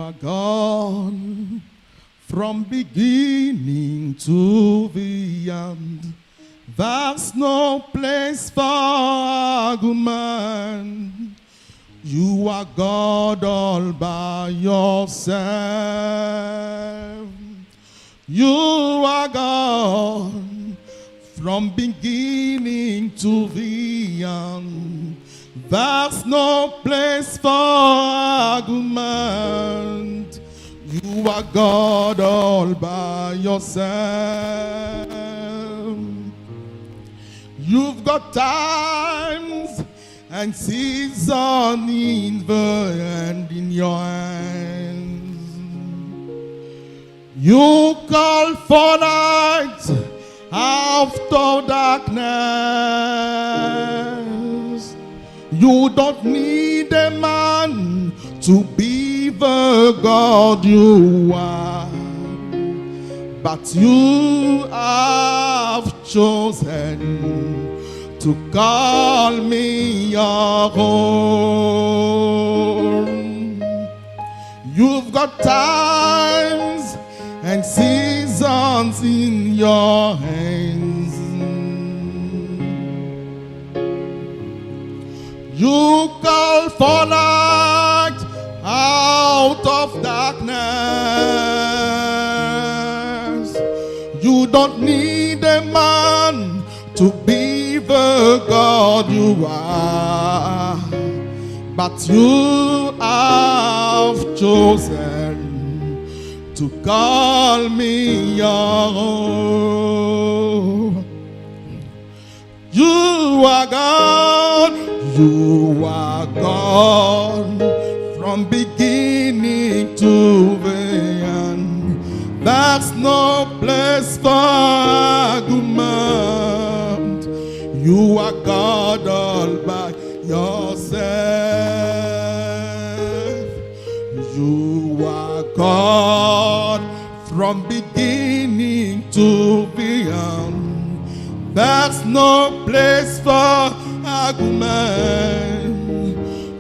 are God from beginning to the end. There's no place for argument. You are God all by yourself. You are God from beginning to the end. There's no place for argument. You are God all by yourself. You've got times and seasons in the hand in your hands. You call for light out of darkness. You don't need a man to be the God you are, but you have chosen to call me your own. You've got times and seasons in your hands. You call for light out of darkness. You don't need a man to be the God you are, but you have chosen to call me your own. You are God, you are God from beginning to the end. There's no place for argument. You are God all by yourself. You are God from beginning to the end. There's no place for argument.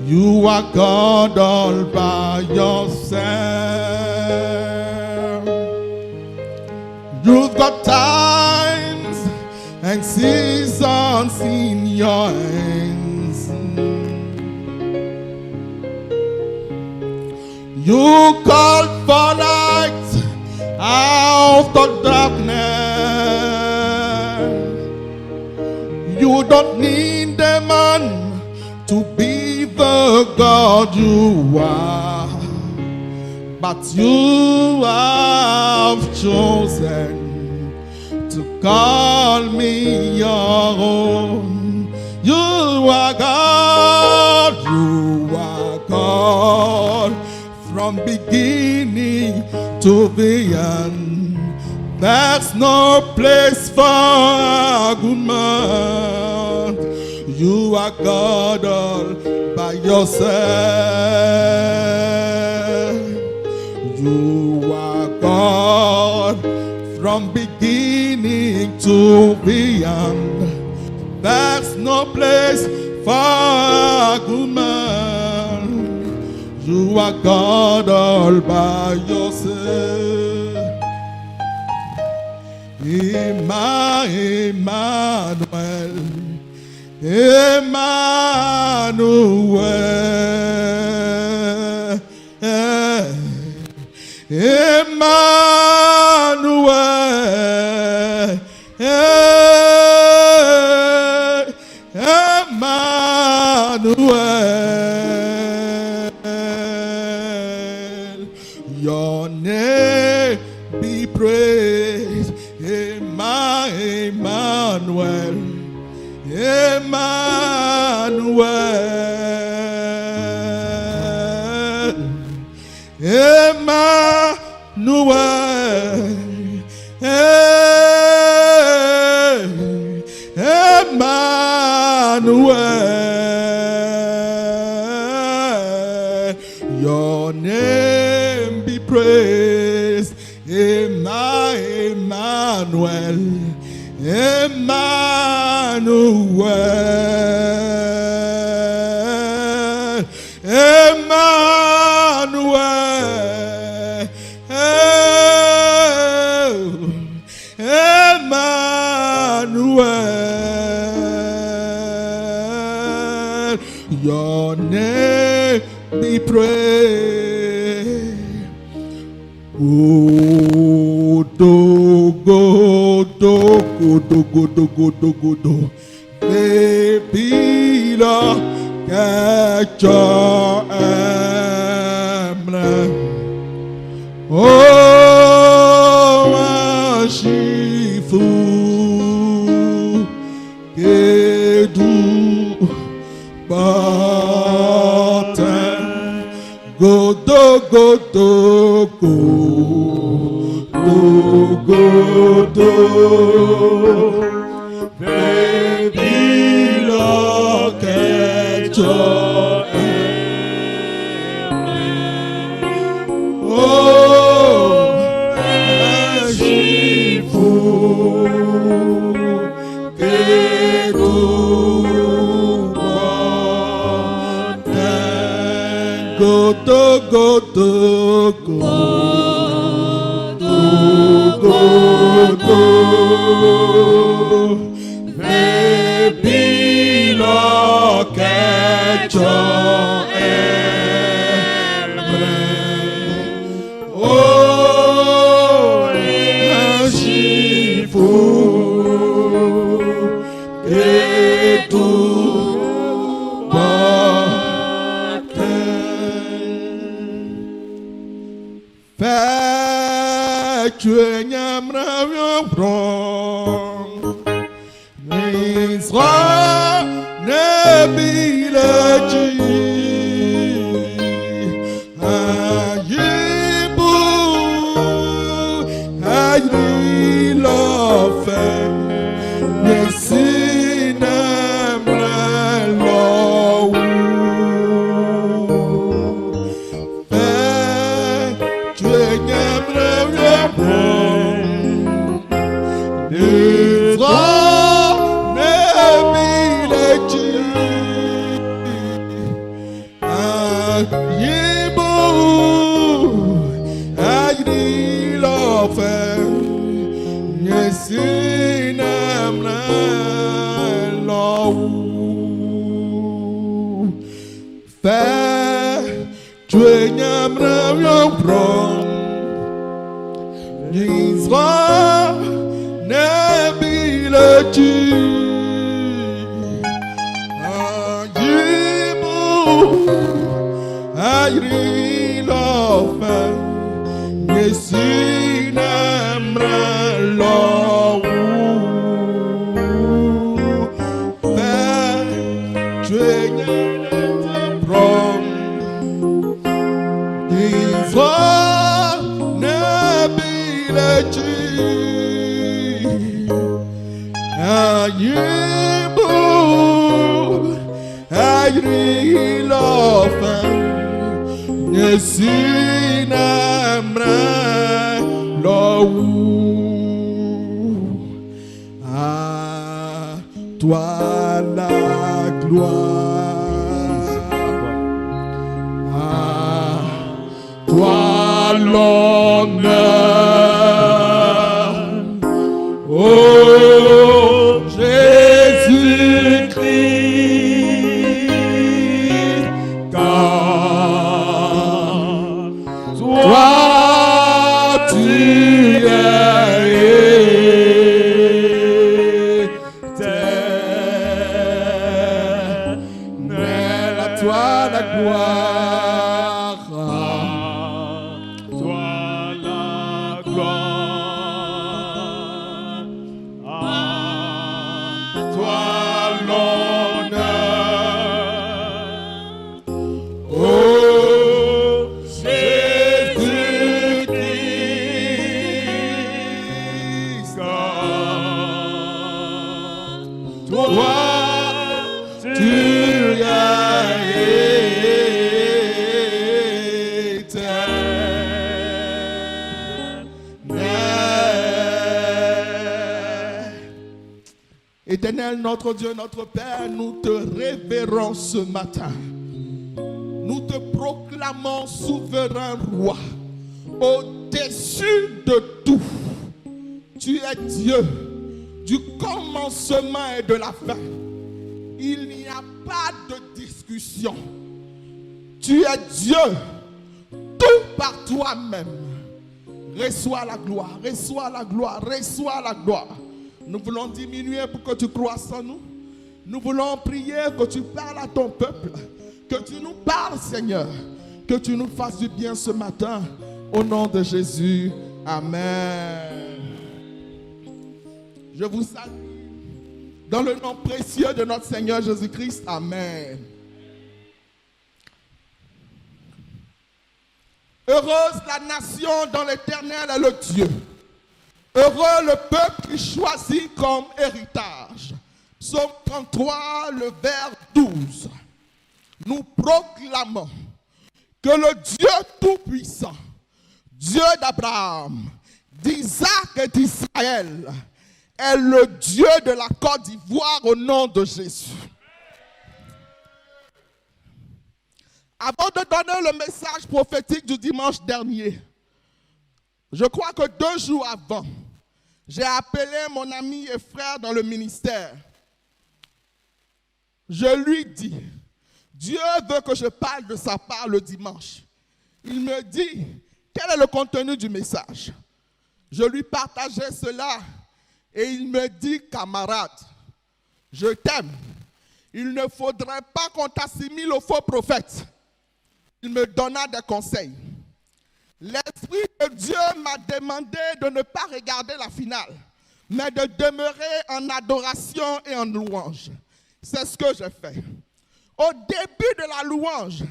You are God all by yourself. You've got times and seasons in your hands. You called for light out of darkness. You don't need a man to be the God you are, but you have chosen to call me your own. You are God, you are God from beginning to the end. There's no place for argument. You are God all by yourself. You are God from beginning to the end. There's no place for argument. You are God all by yourself. Emmanuel, Emmanuel, Emmanuel, Emmanuel, your name be praised. Emmanuel, Emmanuel, Emmanuel, Emmanuel, your name be praised. Emmanuel, Emmanuel, Emmanuel. Godo. Baby, Lord, catch your emblem. Oh, Ashifu, Kedu, Batan, Godo, baby, look at your emblem. Oh, Ashifu, Kedu, Batan, Godo. Baby, look at your emblem. Oh, Ashifu, Kedu, Batan. Tu nyamra wrong. Nisra nebileji ayibu ayri lofe nesinemre lowu fe chuenyamre wrong. Nisra Yibu agri lofe nyesinamna lowu fe tuenyamna yoprom Nisra nebilechi Ayri lofe nyesinamra lowu fe tuenyamna prom Nisra nebilechi ayibu ayri lofe Nyesinamra lowu. À toi la gloire, à toi l'honneur, oh Jésus-Christ, car toi tu es éternel, à toi la gloire, Toi la gloire, toi l'honneur, oh Jésus-Christ, toi tu es éternel. Éternel, notre Dieu, notre Père, nous te révérons ce matin. Nous te proclamons souverain roi, au-dessus de tout. Tu es Dieu du commencement et de la fin. Il n'y a pas de discussion. Tu es Dieu tout par toi-même. Reçois la gloire, reçois la gloire, reçois la gloire. Nous voulons diminuer pour que tu croisses en nous. Nous voulons prier que tu parles à ton peuple, que tu nous parles, Seigneur, que tu nous fasses du bien ce matin. Au nom de Jésus, amen. Je vous salue dans le nom précieux de notre Seigneur Jésus-Christ, amen. Heureuse la nation dont l'Éternel est le Dieu. Heureux le peuple qui choisit comme héritage. Psaume 33, le vers 12. Nous proclamons que le Dieu Tout-Puissant, Dieu d'Abraham, d'Isaac et d'Israël, est le Dieu de la Côte d'Ivoire au nom de Jésus. Avant de donner le message prophétique du dimanche dernier, je crois que 2 jours avant, j'ai appelé mon ami et frère dans le ministère. Je lui dis, Dieu veut que je parle de sa part le dimanche. Il me dit, quel est le contenu du message? Je lui partageais cela et il me dit, camarade, je t'aime. Il ne faudrait pas qu'on t'assimile aux faux prophètes. Il me donna des conseils. L'Esprit de Dieu m'a demandé de ne pas regarder la finale, mais de demeurer en adoration et en louange. C'est ce que j'ai fait. Au début de la louange,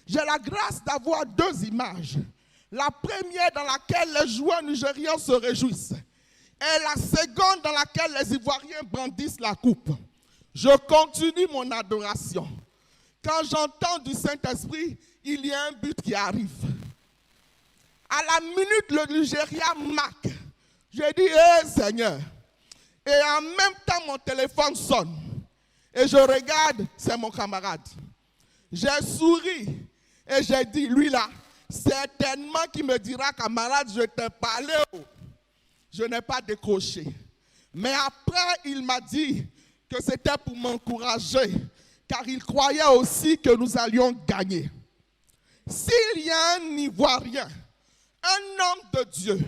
j'ai la grâce d'avoir 2 images. La première dans laquelle les joueurs nigérians se réjouissent et la seconde dans laquelle les Ivoiriens brandissent la coupe. Je continue mon adoration. Quand j'entends du Saint-Esprit, il y a un but qui arrive. À la minute, le Nigeria marque. J'ai dit, hé Seigneur. Et en même temps, mon téléphone sonne. Et je regarde, c'est mon camarade. J'ai souri et j'ai dit, lui là, certainement qu'il me dira, camarade, je t'ai parlé. Je n'ai pas décroché. Mais après, il m'a dit que c'était pour m'encourager, car il croyait aussi que nous allions gagner. S'il y a un Ivoirien, un homme de Dieu,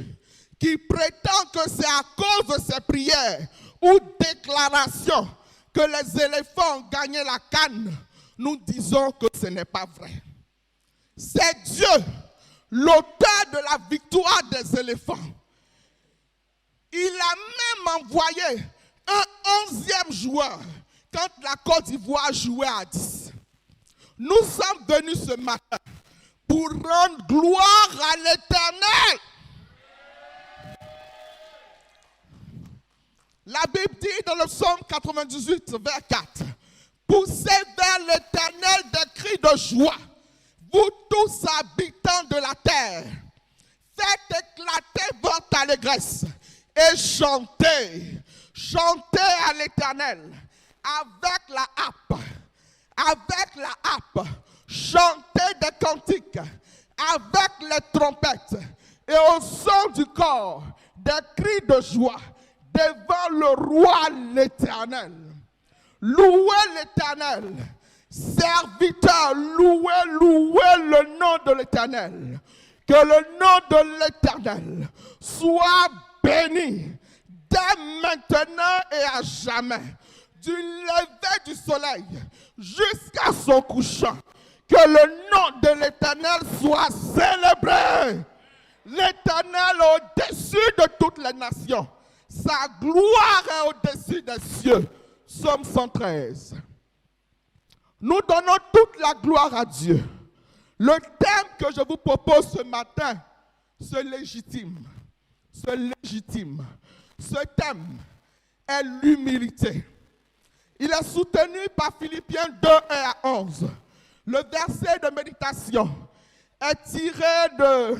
qui prétend que c'est à cause de ses prières ou déclarations que les éléphants ont gagné la CAN, nous disons que ce n'est pas vrai. C'est Dieu, l'auteur de la victoire des éléphants. Il a même envoyé un 11e joueur quand la Côte d'Ivoire jouait à 10. Nous sommes venus ce matin pour rendre gloire à l'Éternel. La Bible dit dans le psaume 98, vers 4, « Poussez vers l'Éternel des cris de joie, vous tous habitants de la terre. Faites éclater votre allégresse et chantez. Chantez à l'Éternel avec la harpe. Avec la harpe. Chantez des cantiques avec les trompettes et au son du corps des cris de joie devant le roi l'Éternel. Louez l'Éternel, serviteurs, louez le nom de l'Éternel. Que le nom de l'Éternel soit béni dès maintenant et à jamais, du lever du soleil jusqu'à son couchant. Que le nom de l'Éternel soit célébré. L'Éternel est au-dessus de toutes les nations. Sa gloire est au-dessus des cieux. Psaume 113. Nous donnons toute la gloire à Dieu. Le thème que je vous propose ce matin se légitime. Ce thème est l'humilité. Il est soutenu par Philippiens 2, 1 à 11. Le verset de méditation est tiré de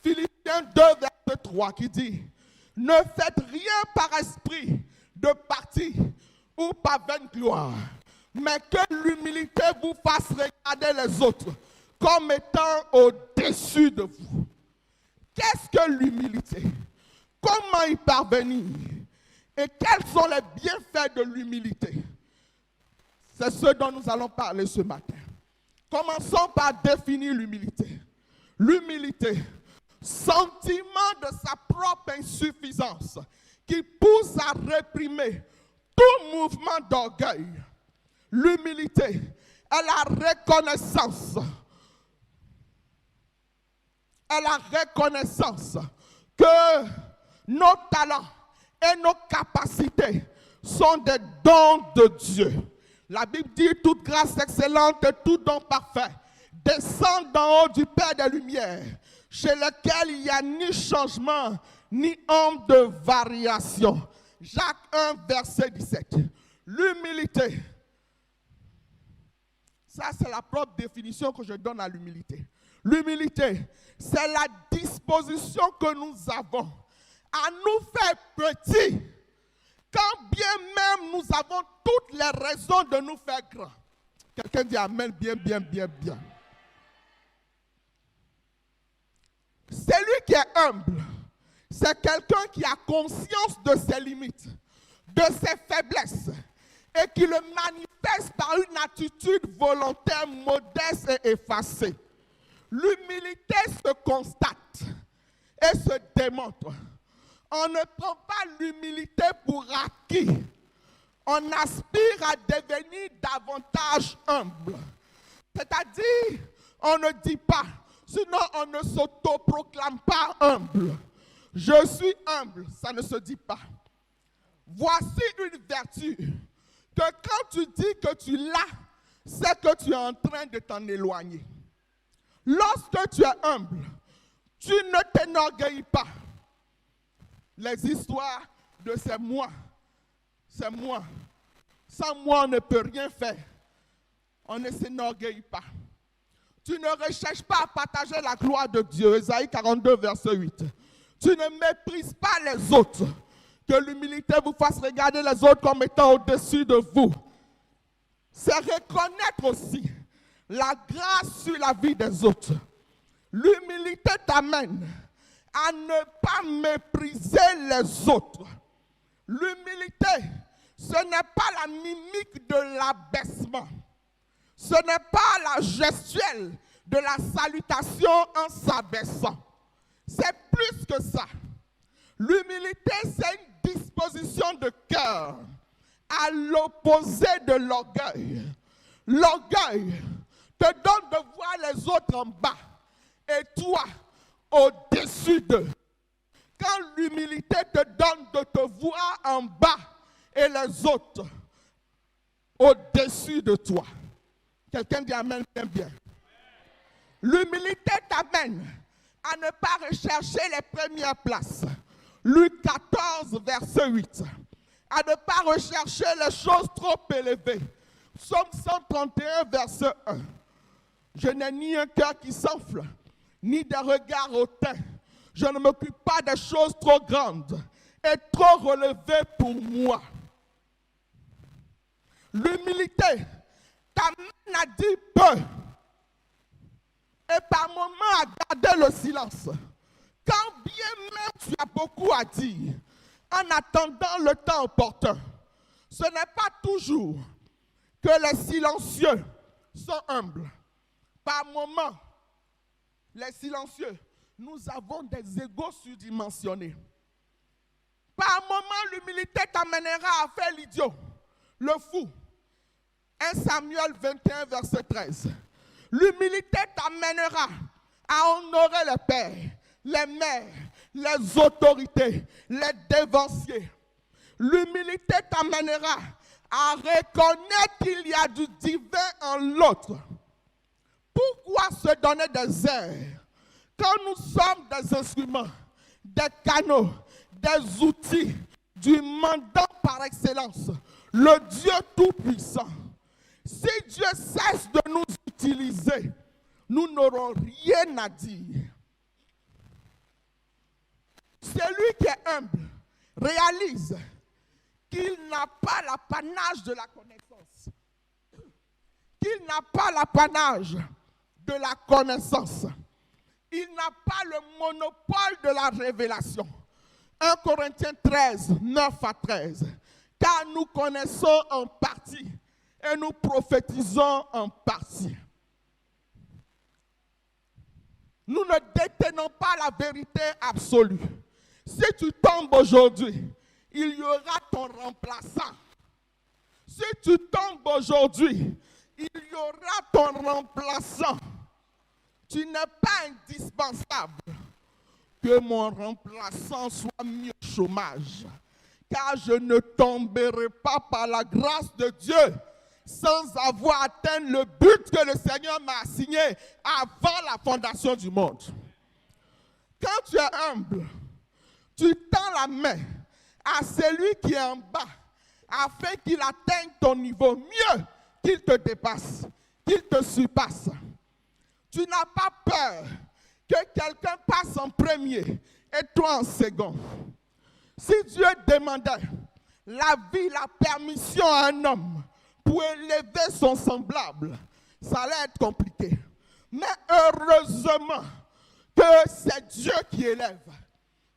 Philippiens 2, verset 3 qui dit « Ne faites rien par esprit de parti ou par vaine gloire, mais que l'humilité vous fasse regarder les autres comme étant au-dessus de vous. » Qu'est-ce que l'humilité? Comment y parvenir? Et quels sont les bienfaits de l'humilité? C'est ce dont nous allons parler ce matin. Commençons par définir l'humilité. L'humilité, sentiment de sa propre insuffisance qui pousse à réprimer tout mouvement d'orgueil. L'humilité est la reconnaissance. Que nos talents et nos capacités sont des dons de Dieu. La Bible dit toute grâce excellente et tout don parfait descend d'en haut du Père des Lumières, chez lequel il n'y a ni changement, ni ombre de variation. Jacques 1, verset 17. L'humilité. Ça, c'est la propre définition que je donne à l'humilité. L'humilité, c'est la disposition que nous avons à nous faire petits, quand bien même nous avons toutes les raisons de nous faire grands. Quelqu'un dit amen, bien. Celui qui est humble, c'est quelqu'un qui a conscience de ses limites, de ses faiblesses, et qui le manifeste par une attitude volontaire, modeste et effacée. L'humilité se constate et se démontre. On ne prend pas l'humilité pour acquis. On aspire à devenir davantage humble. C'est-à-dire, on ne dit pas, sinon on ne s'autoproclame pas humble. Je suis humble, ça ne se dit pas. Voici une vertu que quand tu dis que tu l'as, c'est que tu es en train de t'en éloigner. Lorsque tu es humble, tu ne t'enorgueillis pas. Les histoires de c'est moi. Sans moi, on ne peut rien faire. On ne s'enorgueillit pas. Tu ne recherches pas à partager la gloire de Dieu. Ésaïe 42, verset 8. Tu ne méprises pas les autres. Que l'humilité vous fasse regarder les autres comme étant au-dessus de vous. C'est reconnaître aussi la grâce sur la vie des autres. L'humilité t'amène à ne pas mépriser les autres. L'humilité, ce n'est pas la mimique de l'abaissement. Ce n'est pas la gestuelle de la salutation en s'abaissant. C'est plus que ça. L'humilité, c'est une disposition de cœur à l'opposé de l'orgueil. L'orgueil te donne de voir les autres en bas et toi au-dessus d'eux. Quand l'humilité te donne de te voir en bas et les autres au-dessus de toi. Quelqu'un dit amen bien. L'humilité t'amène à ne pas rechercher les premières places. Luc 14, verset 8. À ne pas rechercher les choses trop élevées. Psaume 131, verset 1. Je n'ai ni un cœur qui s'enfle, ni des regards hautains. Je ne m'occupe pas des choses trop grandes et trop relevées pour moi. L'humilité t'amène à dire peu et par moments à garder le silence. Quand bien même tu as beaucoup à dire, en attendant le temps opportun, ce n'est pas toujours que les silencieux sont humbles. Par moments, les silencieux, nous avons des égos surdimensionnés. Par moments, l'humilité t'amènera à faire l'idiot, le fou. 1 Samuel 21, verset 13. L'humilité t'amènera à honorer les pères, les mères, les autorités, les dévanciers. L'humilité t'amènera à reconnaître qu'il y a du divin en l'autre. Pourquoi se donner des airs quand nous sommes des instruments, des canaux, des outils du mandant par excellence, le Dieu Tout-Puissant? Si Dieu cesse de nous utiliser, nous n'aurons rien à dire. Celui qui est humble réalise qu'il n'a pas l'apanage de la connaissance. Qu'il n'a pas l'apanage de la connaissance. Il n'a pas le monopole de la révélation. 1 Corinthiens 13, 9 à 13. Car nous connaissons en partie et nous prophétisons en partie. Nous ne détenons pas la vérité absolue. Si tu tombes aujourd'hui, il y aura ton remplaçant. Si tu tombes aujourd'hui, il y aura ton remplaçant. Tu n'es pas indispensable. Que mon remplaçant soit mis au chômage. Car je ne tomberai pas par la grâce de Dieu sans avoir atteint le but que le Seigneur m'a assigné avant la fondation du monde. Quand tu es humble, tu tends la main à celui qui est en bas afin qu'il atteigne ton niveau mieux qu'il te dépasse, qu'il te surpasse. Tu n'as pas peur que quelqu'un passe en premier et toi en second. Si Dieu demandait la vie, la permission à un homme pour élever son semblable, ça allait être compliqué. Mais heureusement que c'est Dieu qui élève.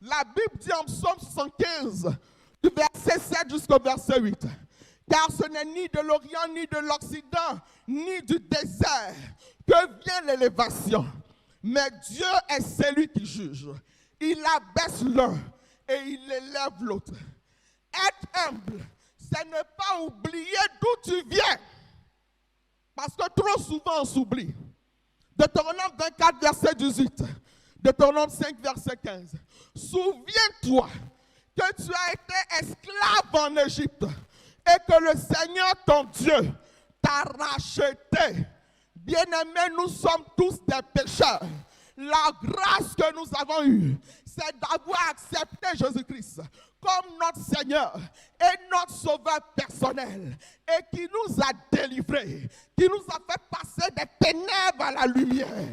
La Bible dit en Psaume 75, du verset 7 jusqu'au verset 8, car ce n'est ni de l'Orient, ni de l'Occident, ni du désert que vient l'élévation. Mais Dieu est celui qui juge. Il abaisse l'un et il élève l'autre. Être humble, c'est ne pas oublier d'où tu viens. Parce que trop souvent on s'oublie. Deutéronome 24, verset 18. Deutéronome 5, verset 15. Souviens-toi que tu as été esclave en Égypte et que le Seigneur ton Dieu t'a racheté. Bien-aimés, nous sommes tous des pécheurs. La grâce que nous avons eue, c'est d'avoir accepté Jésus-Christ comme notre Seigneur et notre Sauveur personnel et qui nous a délivrés, qui nous a fait passer des ténèbres à la lumière.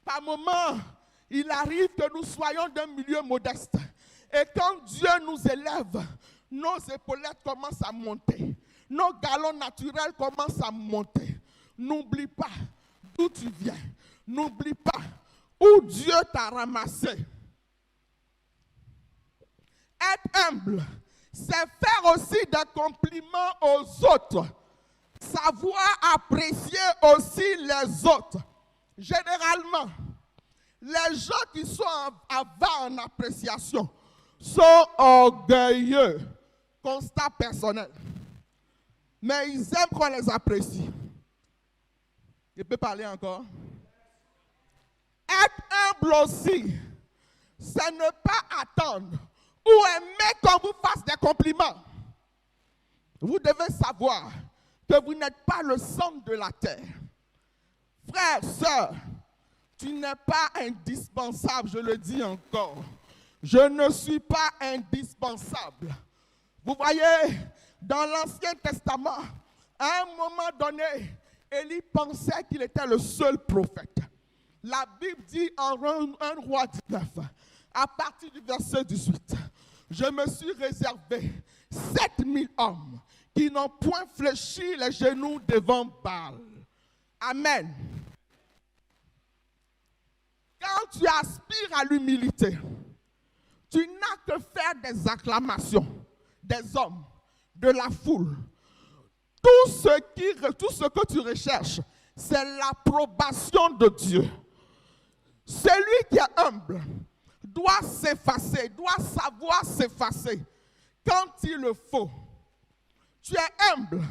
Par moments, il arrive que nous soyons d'un milieu modeste et quand Dieu nous élève, nos épaulettes commencent à monter. Nos galons naturels commencent à monter. N'oublie pas d'où tu viens. N'oublie pas où Dieu t'a ramassé. Être humble, c'est faire aussi des compliments aux autres. Savoir apprécier aussi les autres. Généralement, les gens qui sont avant en appréciation sont orgueilleux. Constat personnel. Mais ils aiment qu'on les apprécie. Je peux parler encore? Être humble aussi, c'est ne pas attendre ou aimer qu'on vous fasse des compliments. Vous devez savoir que vous n'êtes pas le centre de la terre. Frère, sœur, tu n'es pas indispensable, je le dis encore. Je ne suis pas indispensable. Vous voyez, dans l'Ancien Testament, à un moment donné, Élie pensait qu'il était le seul prophète. La Bible dit en 1 Roi 19, à partir du verset 18, je me suis réservé 7000 hommes qui n'ont point fléchi les genoux devant Baal. Amen. Quand tu aspires à l'humilité, tu n'as que faire des acclamations des hommes, de la foule. Tout ce que tu recherches, c'est l'approbation de Dieu. Celui qui est humble doit s'effacer, doit savoir s'effacer quand il le faut. Tu es humble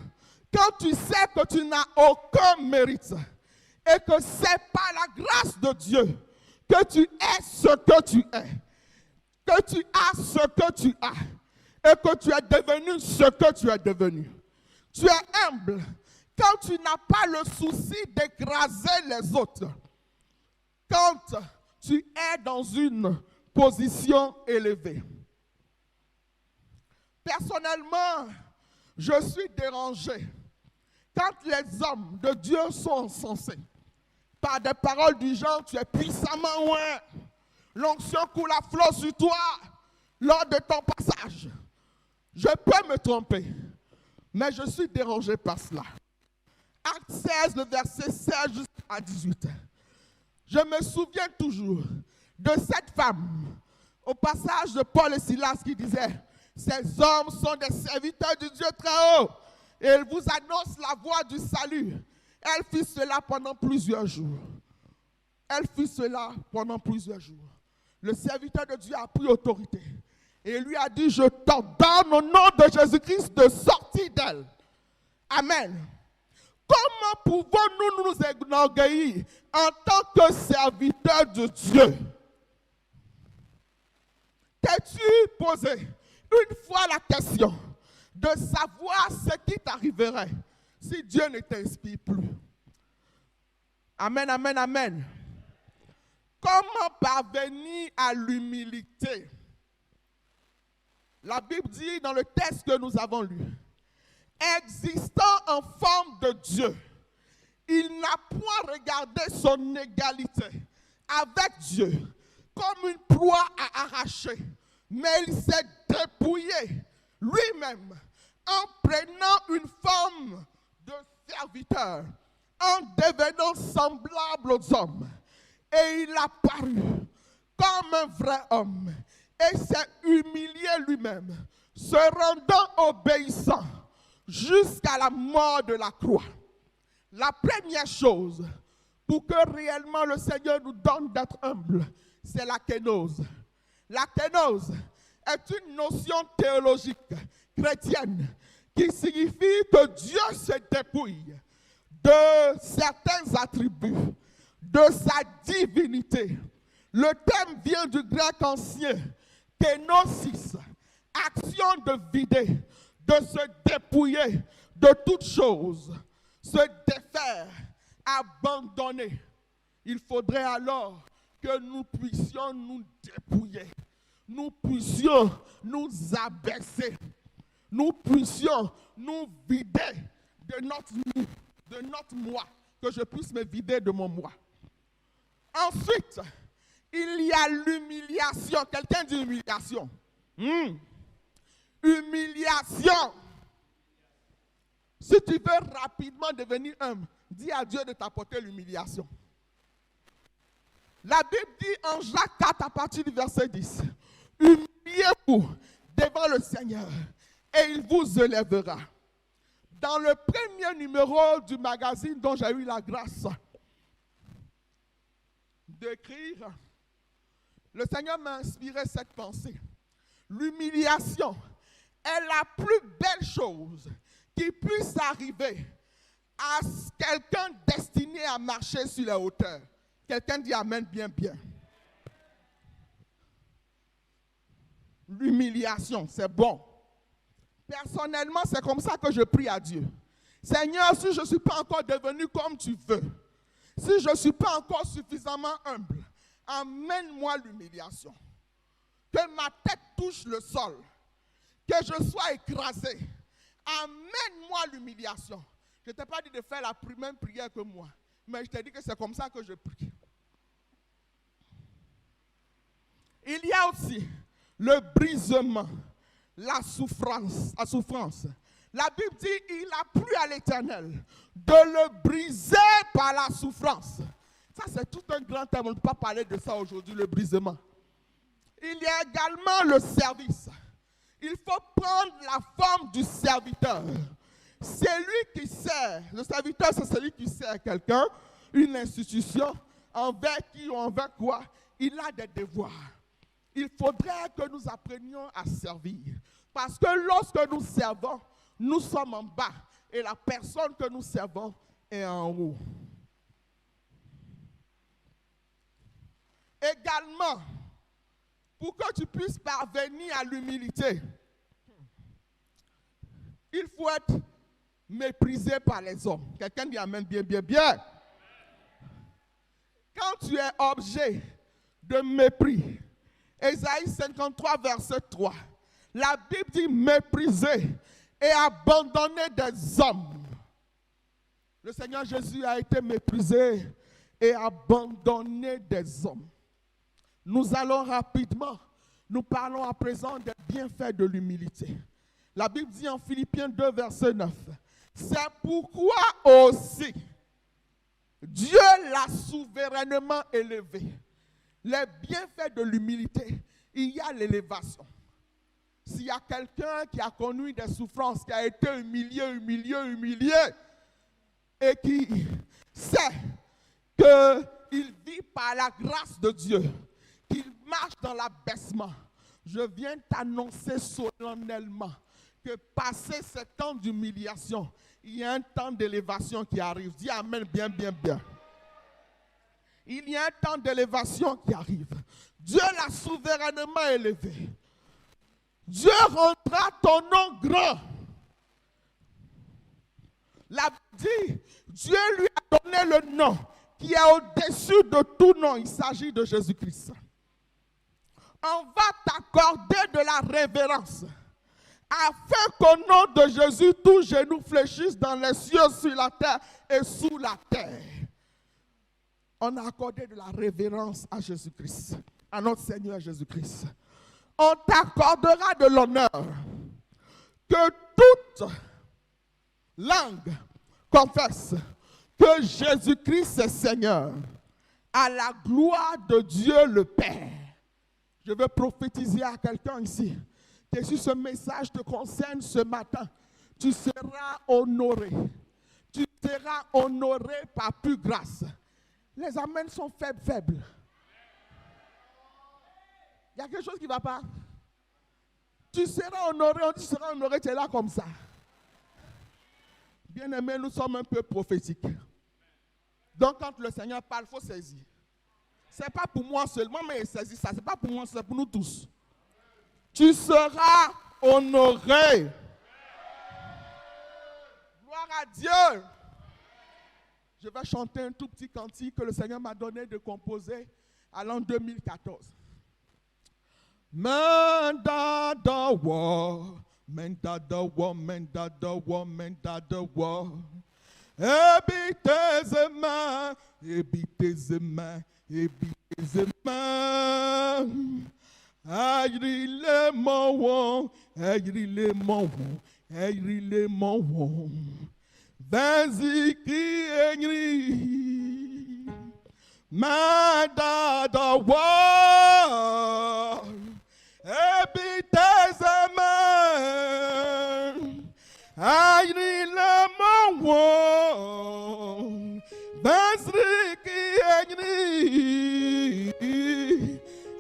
quand tu sais que tu n'as aucun mérite et que c'est par la grâce de Dieu que tu es ce que tu es, que tu as ce que tu as et que tu es devenu ce que tu es devenu. Tu es humble quand tu n'as pas le souci d'écraser les autres. Quand tu es dans une position élevée. Personnellement, je suis dérangé quand les hommes de Dieu sont encensés par des paroles du genre « tu es puissamment oint, l'onction coule à flot sur toi lors de ton passage ». Je peux me tromper, mais je suis dérangé par cela. Acte 16, le verset 16 jusqu'à 18. Je me souviens toujours de cette femme, au passage de Paul et Silas, qui disait « Ces hommes sont des serviteurs du Dieu très haut, et ils vous annoncent la voie du salut. Elle fit cela pendant plusieurs jours. Elle fit cela pendant plusieurs jours. Le serviteur de Dieu a pris autorité et lui a dit, je t'ordonne au nom de Jésus-Christ de sortir d'elle. Amen. Comment pouvons-nous nous enorgueillir en tant que serviteurs de Dieu? T'es-tu posé une fois la question de savoir ce qui t'arriverait si Dieu ne t'inspire plus? Amen, amen, amen. Comment parvenir à l'humilité? La Bible dit dans le texte que nous avons lu, existant en forme de Dieu, il n'a point regardé son égalité avec Dieu comme une proie à arracher, mais il s'est dépouillé lui-même en prenant une forme de serviteur, en devenant semblable aux hommes. Et il a paru comme un vrai homme et s'est humilié lui-même, se rendant obéissant jusqu'à la mort de la croix. La première chose pour que réellement le Seigneur nous donne d'être humble, c'est la kénose. La kénose est une notion théologique chrétienne qui signifie que Dieu se dépouille de certains attributs, de sa divinité. Le thème vient du grec ancien, kénosis, action de vider, de se dépouiller de toutes choses, se défaire, abandonner. Il faudrait alors que nous puissions nous dépouiller, nous puissions nous abaisser, nous puissions nous vider de notre moi, que je puisse me vider de mon moi. Ensuite, il y a l'humiliation. Quelqu'un dit humiliation. Humiliation. Si tu veux rapidement devenir humble, dis à Dieu de t'apporter l'humiliation. La Bible dit en Jacques 4 à partir du verset 10, humiliez-vous devant le Seigneur et il vous élèvera. Dans le premier numéro du magazine dont j'ai eu la grâce d'écrire, le Seigneur m'a inspiré cette pensée. L'humiliation est la plus belle chose qui puisse arriver à quelqu'un destiné à marcher sur les hauteurs. Quelqu'un dit amen bien, bien. L'humiliation, c'est bon. Personnellement, c'est comme ça que je prie à Dieu. Seigneur, si je ne suis pas encore devenu comme tu veux, si je ne suis pas encore suffisamment humble, amène-moi l'humiliation. Que ma tête touche le sol, que je sois écrasé. Amène-moi l'humiliation. Je ne t'ai pas dit de faire la même prière que moi, mais je t'ai dit que c'est comme ça que je prie. Il y a aussi le brisement, la souffrance. La Bible dit, il a plu à l'Éternel de le briser par la souffrance. Ça, c'est tout un grand thème. On ne peut pas parler de ça aujourd'hui, le brisement. Il y a également le service. Il faut prendre la forme du serviteur. C'est lui qui sert. Le serviteur, c'est celui qui sert quelqu'un, une institution, envers qui ou envers quoi. Il a des devoirs. Il faudrait que nous apprenions à servir. Parce que lorsque nous servons, nous sommes en bas et la personne que nous servons est en haut. Également, pour que tu puisses parvenir à l'humilité, il faut être méprisé par les hommes. Quelqu'un dit amen bien, bien, bien. Quand tu es objet de mépris, Ésaïe 53, verset 3, la Bible dit mépriser et abandonner des hommes. Le Seigneur Jésus a été méprisé et abandonné des hommes. Nous allons rapidement, nous parlons à présent des bienfaits de l'humilité. La Bible dit en Philippiens 2, verset 9, c'est pourquoi aussi Dieu l'a souverainement élevé. Les bienfaits de l'humilité, il y a l'élévation. S'il y a quelqu'un qui a connu des souffrances, qui a été humilié, et qui sait qu'il vit par la grâce de Dieu, qu'il marche dans l'abaissement, je viens t'annoncer solennellement que passé ce temps d'humiliation, il y a un temps d'élévation qui arrive. Dis amen bien, bien, bien. Il y a un temps d'élévation qui arrive. Dieu l'a souverainement élevé. Dieu rendra ton nom grand. La Bible dit, Dieu lui a donné le nom qui est au-dessus de tout nom. Il s'agit de Jésus-Christ. On va t'accorder de la révérence afin qu'au nom de Jésus, tout genou fléchisse dans les cieux, sur la terre et sous la terre. On a accordé de la révérence à Jésus-Christ, à notre Seigneur Jésus-Christ. On t'accordera de l'honneur, que toute langue confesse que Jésus-Christ est Seigneur, à la gloire de Dieu le Père. Je veux prophétiser à quelqu'un ici que si ce message te concerne ce matin, tu seras honoré. Tu seras honoré par plus grâce. Les amens sont faibles. Il y a quelque chose qui ne va pas. Tu seras honoré, on dit tu seras honoré, tu es là comme ça. Bien-aimés, nous sommes un peu prophétiques. Donc quand le Seigneur parle, il faut saisir. Ce n'est pas pour moi seulement, mais il saisit ça. Ce n'est pas pour moi, c'est pour nous tous. Tu seras honoré. Gloire à Dieu. Je vais chanter un tout petit cantique que le Seigneur m'a donné de composer à l'an 2014. Menda the war, menda the war, menda the war, menda the war. Ebitezema, ebitezema, ebitezema. Ayrile mon, ayrile mon, ayrile mon. Vas-y qui écrit, menda the war. Ebitezema, ayrile mon. Vas-y qui écrit.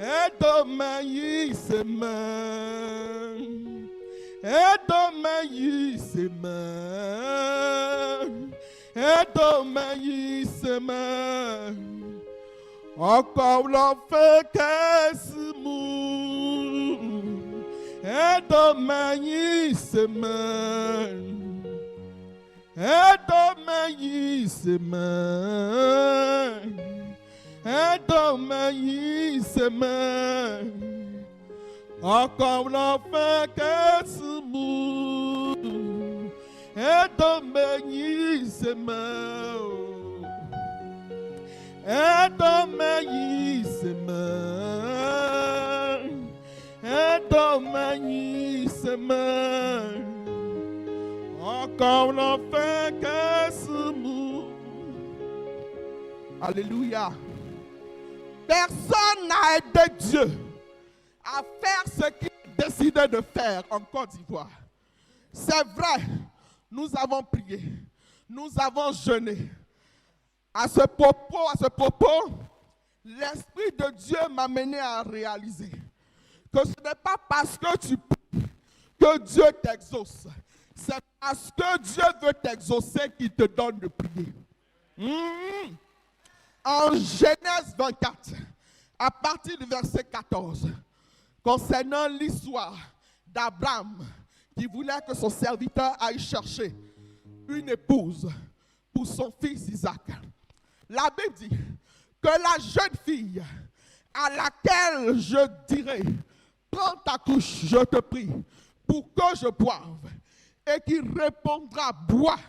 Edomaïsema, Edomaïsema, Edomaïsema. Encore l'on fait qu'est-ce mou. Edomaïsema, Edomaïsema. Edomaïsema, encore l'on fait qu'est-ce mou. Edomaïsema, Edomaïsema, Edomaïsema, encore l'on fait qu'est-ce mou. Alléluia. Personne n'a aidé Dieu à faire ce qu'il décidait de faire en Côte d'Ivoire. C'est vrai, nous avons prié, nous avons jeûné. À ce propos, l'Esprit de Dieu m'a mené à réaliser que ce n'est pas parce que tu pries que Dieu t'exauce. C'est parce que Dieu veut t'exaucer qu'il te donne de prier. En Genèse 24, à partir du verset 14, concernant l'histoire d'Abraham qui voulait que son serviteur aille chercher une épouse pour son fils Isaac. La Bible dit que la jeune fille à laquelle je dirai, prends ta couche, je te prie, pour que je boive, et qui répondra, bois,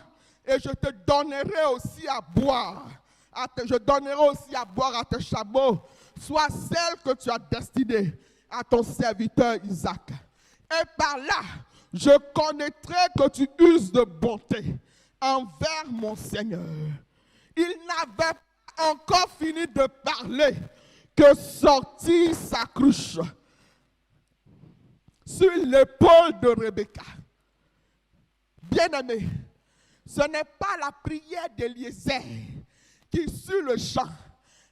et je te donnerai aussi à boire. Je donnerai aussi à boire à tes chameaux, soit celle que tu as destinée à ton serviteur Isaac. Et par là, je connaîtrai que tu uses de bonté envers mon Seigneur. Il n'avait pas encore fini de parler que sortit sa cruche sur l'épaule de Rebecca. Bien-aimé, Ce n'est pas la prière d'Éliezer qui, sur le champ,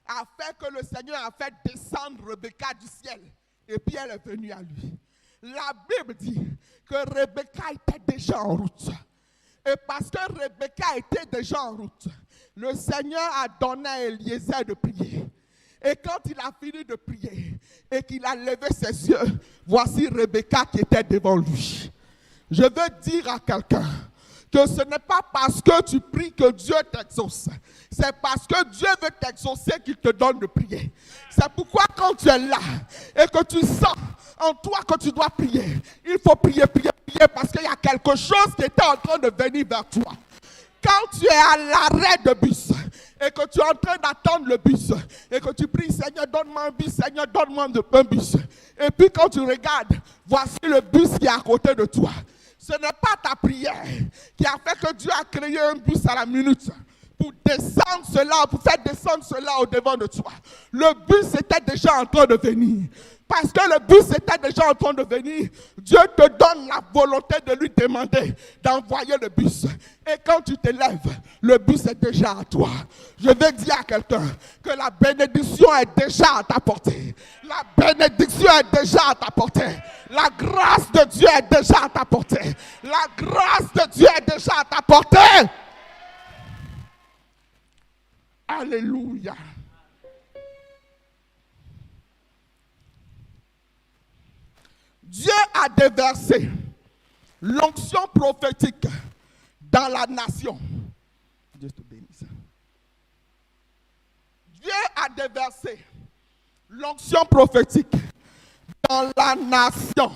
a fait que le Seigneur a fait descendre Rebecca du ciel. Et puis elle est venue à lui. La Bible dit que Rebecca était déjà en route. Et parce que Rebecca était déjà en route, le Seigneur a donné à Éliezer de prier. Et quand il a fini de prier et qu'il a levé ses yeux, voici Rebecca qui était devant lui. Je veux dire à quelqu'un que ce n'est pas parce que tu pries que Dieu t'exauce. C'est parce que Dieu veut t'exaucer qu'il te donne de prier. C'est pourquoi quand tu es là et que tu sens en toi que tu dois prier, il faut prier, prier, prier parce qu'il y a quelque chose qui était en train de venir vers toi. Quand tu es à l'arrêt de bus et que tu es en train d'attendre le bus et que tu pries, Seigneur, donne-moi un bus, Seigneur, donne-moi un bus. Et puis quand tu regardes, voici le bus qui est à côté de toi. Ce n'est pas ta prière qui a fait que Dieu a créé un bus à la minute pour descendre cela, pour faire descendre cela au devant de toi. Le bus était déjà en train de venir. Parce que le bus était déjà en train de venir, Dieu te donne la volonté de lui demander d'envoyer le bus. Et quand tu te lèves, le bus est déjà à toi. Je vais dire à quelqu'un que la bénédiction est déjà à ta portée. La bénédiction est déjà à ta portée. La grâce de Dieu est déjà à ta portée. La grâce de Dieu est déjà à ta portée. Alléluia. Dieu a déversé l'onction prophétique dans la nation. Dieu te bénisse. Dieu a déversé l'onction prophétique dans la nation.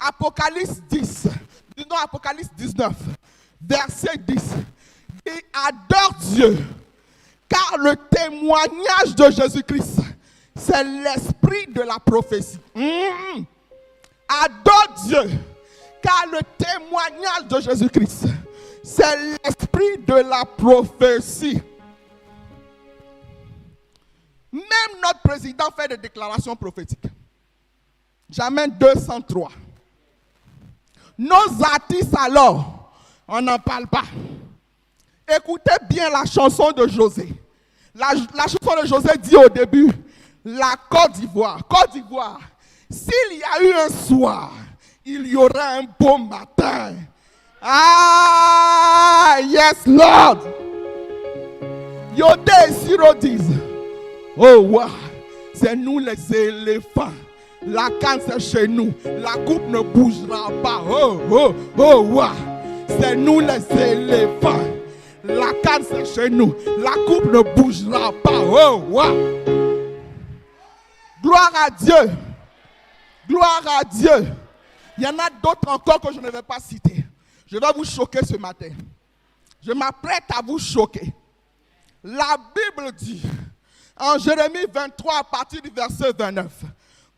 Apocalypse 10, non, Apocalypse 19, verset 10. Et adore Dieu, car le témoignage de Jésus-Christ, c'est l'esprit de la prophétie. Adore Dieu, car le témoignage de Jésus-Christ, c'est l'esprit de la prophétie. Même notre président fait des déclarations prophétiques. J'amène 203. Nos artistes alors, on n'en parle pas. Écoutez bien la chanson de José. La chanson de José dit au début, la Côte d'Ivoire. Côte d'Ivoire. S'il y a eu un soir, il y aura un beau matin. Ah, yes, Lord. Yodé et Siro disent, oh, wow, c'est nous les éléphants. La canne, c'est chez nous. La coupe ne bougera pas. Oh, oh, oh, wow. C'est nous les éléphants. La canne, c'est chez nous. La coupe ne bougera pas. Oh, wow. Gloire à Dieu. Gloire à Dieu. Il y en a d'autres encore que je ne vais pas citer. Je vais vous choquer ce matin. Je m'apprête à vous choquer. La Bible dit, en Jérémie 23, à partir du verset 29,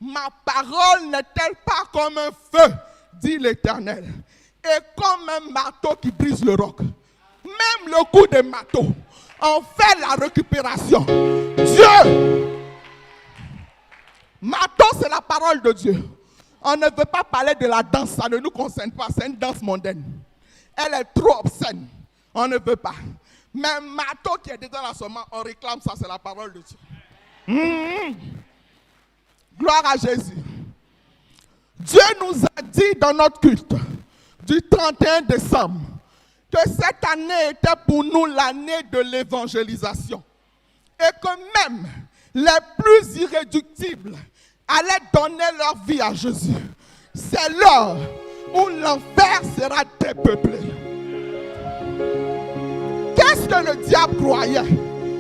ma parole n'est-elle pas comme un feu, dit l'Éternel, et comme un marteau qui brise le roc. Même le coup des marteaux, on fait la récupération. Dieu, marteau, c'est la parole de Dieu. On ne veut pas parler de la danse, ça ne nous concerne pas, c'est une danse mondaine. Elle est trop obscène, on ne veut pas. Mais un marteau qui est dedans la semence, on réclame ça, c'est la parole de Dieu. Gloire à Jésus. Dieu nous a dit dans notre culte du 31 décembre que cette année était pour nous l'année de l'évangélisation. Et que même les plus irréductibles allaient donner leur vie à Jésus. C'est l'heure où l'enfer sera dépeuplé. Qu'est-ce que le diable croyait?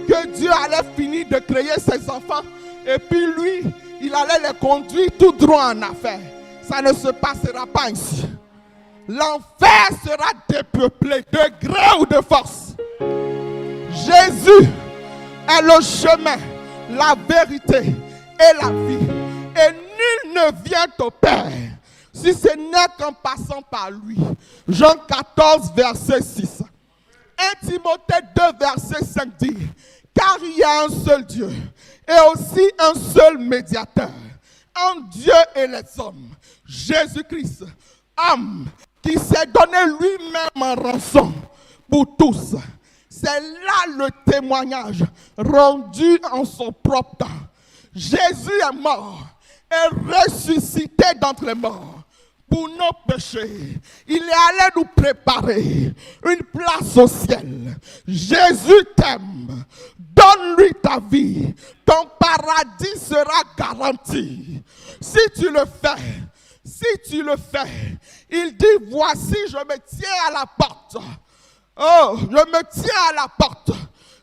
Que Dieu allait finir de créer ses enfants et puis lui, il allait les conduire tout droit en affaires. Ça ne se passera pas ainsi. L'enfer sera dépeuplé de gré ou de force. Jésus est le chemin, la vérité et la vie. Et nul ne vient au Père si ce n'est qu'en passant par lui. Jean 14, verset 6. 1 Timothée 2, verset 5 dit, car il y a un seul Dieu et aussi un seul médiateur entre Dieu et les hommes, Jésus-Christ, homme qui s'est donné lui-même en rançon pour tous. C'est là le témoignage rendu en son propre temps. Jésus est mort et ressuscité d'entre les morts pour nos péchés. Il est allé nous préparer une place au ciel. Jésus t'aime. Donne-lui ta vie. Ton paradis sera garanti. Si tu le fais, il dit, voici, je me tiens à la porte. Oh, je me tiens à la porte.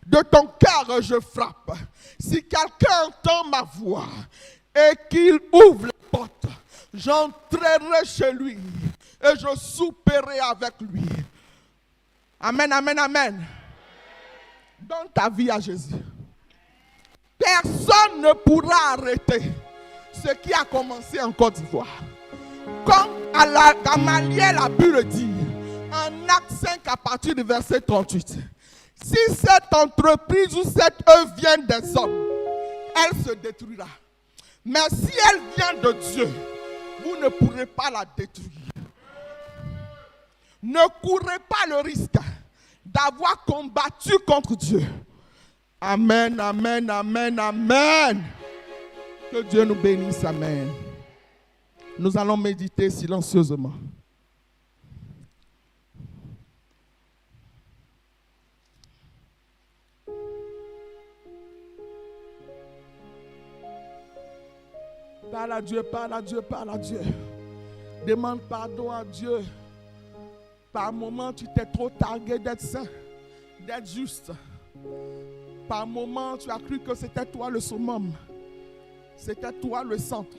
De ton cœur, je frappe. Si quelqu'un entend ma voix et qu'il ouvre la porte, j'entrerai chez lui et je souperai avec lui. Amen, amen, amen. Donne ta vie à Jésus. Personne ne pourra arrêter ce qui a commencé en Côte d'Ivoire. Comme Gamaliel a pu le dire, en Acte 5 à partir du verset 38. Si cette entreprise ou cette œuvre vient des hommes, elle se détruira. Mais si elle vient de Dieu, vous ne pourrez pas la détruire. Ne courez pas le risque d'avoir combattu contre Dieu. Amen, amen, amen, amen. Que Dieu nous bénisse, amen. Nous allons méditer silencieusement. Parle à Dieu, parle à Dieu, parle à Dieu. Demande pardon à Dieu. Par moment, tu t'es trop targué d'être saint, d'être juste. Par moment, tu as cru que c'était toi le summum. C'était toi le centre.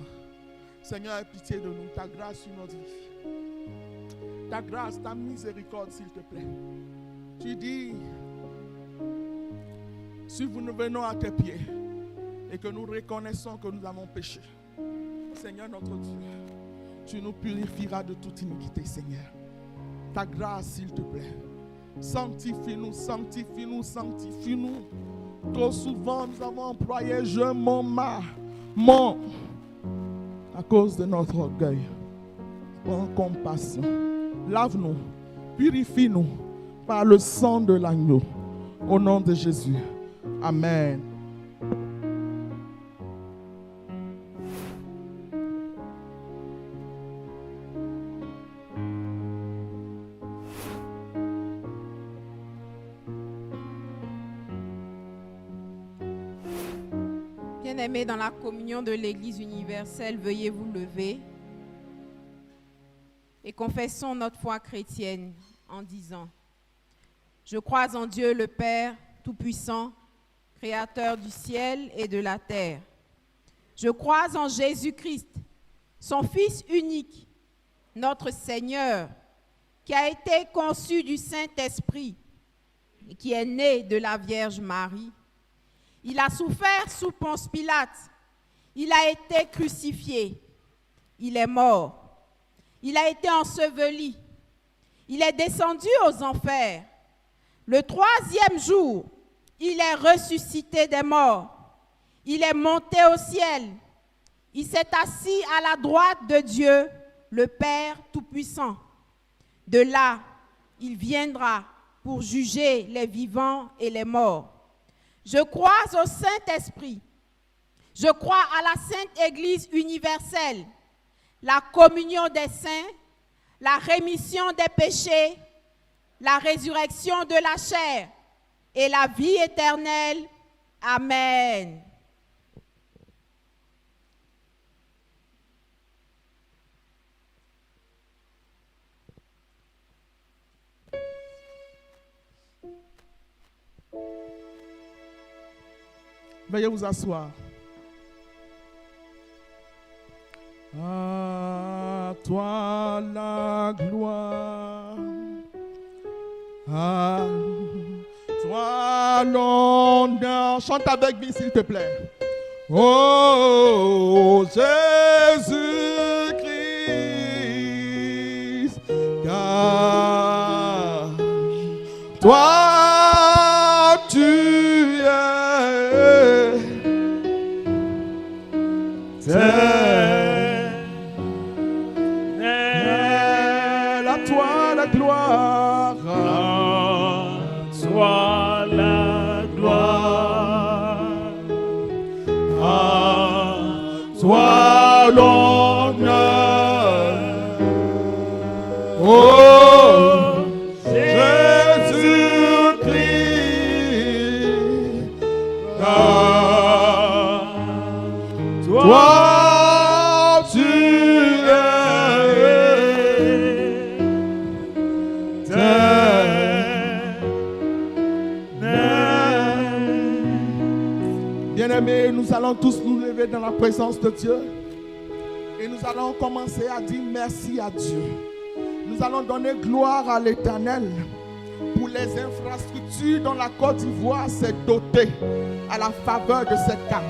Seigneur, aie pitié de nous. Ta grâce sur notre vie. Ta grâce, ta miséricorde, s'il te plaît. Tu dis, si nous venons à tes pieds et que nous reconnaissons que nous avons péché, Seigneur notre Dieu, tu nous purifieras de toute iniquité, Seigneur. Ta grâce, s'il te plaît. Sanctifie-nous, sanctifie-nous, sanctifie-nous. Trop souvent, nous avons employé je, mon, à cause de notre orgueil. Prends compassion. Lave-nous, purifie-nous par le sang de l'agneau. Au nom de Jésus. Amen. Bien-aimés, dans la communion de l'Église universelle, veuillez vous lever et confessons notre foi chrétienne en disant: je crois en Dieu le Père Tout-Puissant, Créateur du ciel et de la terre. Je crois en Jésus-Christ, son Fils unique, notre Seigneur, qui a été conçu du Saint-Esprit et qui est né de la Vierge Marie. Il a souffert sous Ponce Pilate. Il a été crucifié. Il est mort. Il a été enseveli. Il est descendu aux enfers. Le troisième jour, il est ressuscité des morts. Il est monté au ciel. Il s'est assis à la droite de Dieu, le Père Tout-Puissant. De là, il viendra pour juger les vivants et les morts. Je crois au Saint-Esprit. Je crois à la Sainte Église universelle, la communion des saints, la rémission des péchés, la résurrection de la chair et la vie éternelle. Amen. Veuillez vous asseoir. À toi la gloire, à toi l'honneur. Chante avec moi, s'il te plaît. Oh Jésus-Christ, car toi tu à l'honneur. Oh, Jésus-Christ, car toi tu es bien-aimés, nous allons tous nous lever dans la présence de Dieu et nous allons commencer à dire merci à Dieu. Nous allons donner gloire à l'Éternel pour les infrastructures dont la Côte d'Ivoire s'est dotée à la faveur de cette CAN.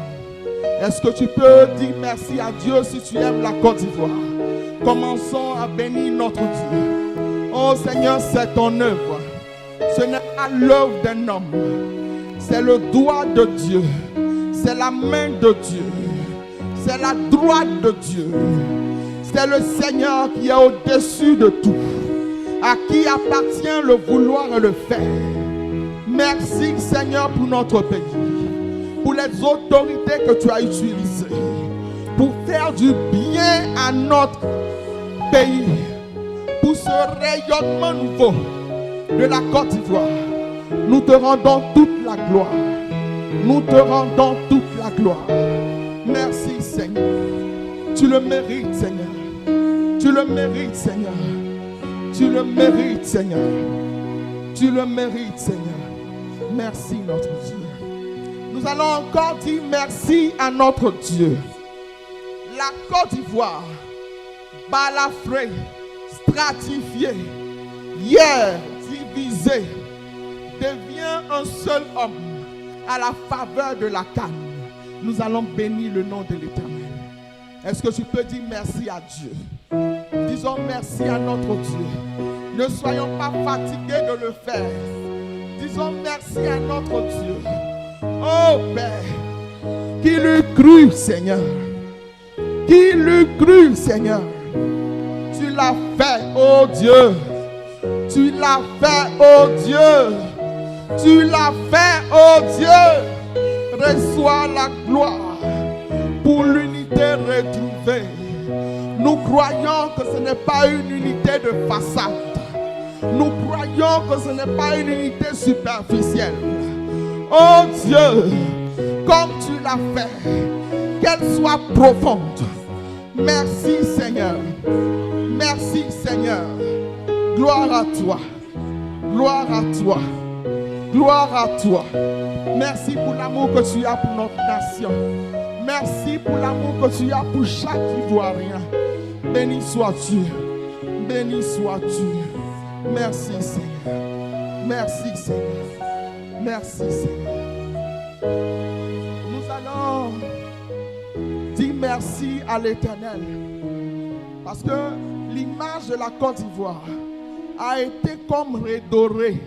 Est-ce que tu peux dire merci à Dieu si tu aimes la Côte d'Ivoire? Commençons à bénir notre Dieu. Oh Seigneur, c'est ton œuvre. Ce n'est pas l'œuvre d'un homme. C'est le doigt de Dieu. C'est la main de Dieu. C'est la droite de Dieu. C'est le Seigneur qui est au-dessus de tout, à qui appartient le vouloir et le faire. Merci Seigneur pour notre pays, pour les autorités que tu as utilisées, pour faire du bien à notre pays, pour ce rayonnement nouveau de la Côte d'Ivoire. Nous te rendons toute la gloire. Nous te rendons toute la gloire. Merci Seigneur. Tu le mérites Seigneur. Tu le mérites Seigneur. Tu le mérites Seigneur. Tu le mérites Seigneur. Merci notre Dieu. Nous allons encore dire merci à notre Dieu. La Côte d'Ivoire, balafrée, stratifiée, hier divisée, devient un seul homme à la faveur de la CAN. Nous allons bénir le nom de l'Éternel. Est-ce que tu peux dire merci à Dieu? Disons merci à notre Dieu. Ne soyons pas fatigués de le faire. Disons merci à notre Dieu. Oh Père, qui l'eût cru Seigneur? Qui l'eût cru Seigneur? Tu l'as fait, oh Dieu. Tu l'as fait, oh Dieu. Tu l'as fait, oh Dieu. Reçois la gloire pour l'unité retrouvée. Nous croyons que ce n'est pas une unité de façade. Nous croyons que ce n'est pas une unité superficielle. Oh Dieu, comme tu l'as fait, qu'elle soit profonde. Merci Seigneur. Merci Seigneur. Gloire à toi. Gloire à toi. Gloire à toi. Merci pour l'amour que tu as pour notre nation. Merci pour l'amour que tu as pour chaque Ivoirien. Béni sois-tu. Béni sois-tu. Merci Seigneur. Merci Seigneur. Merci Seigneur. Nous allons dire merci à l'Éternel. Parce que l'image de la Côte d'Ivoire a été comme redorée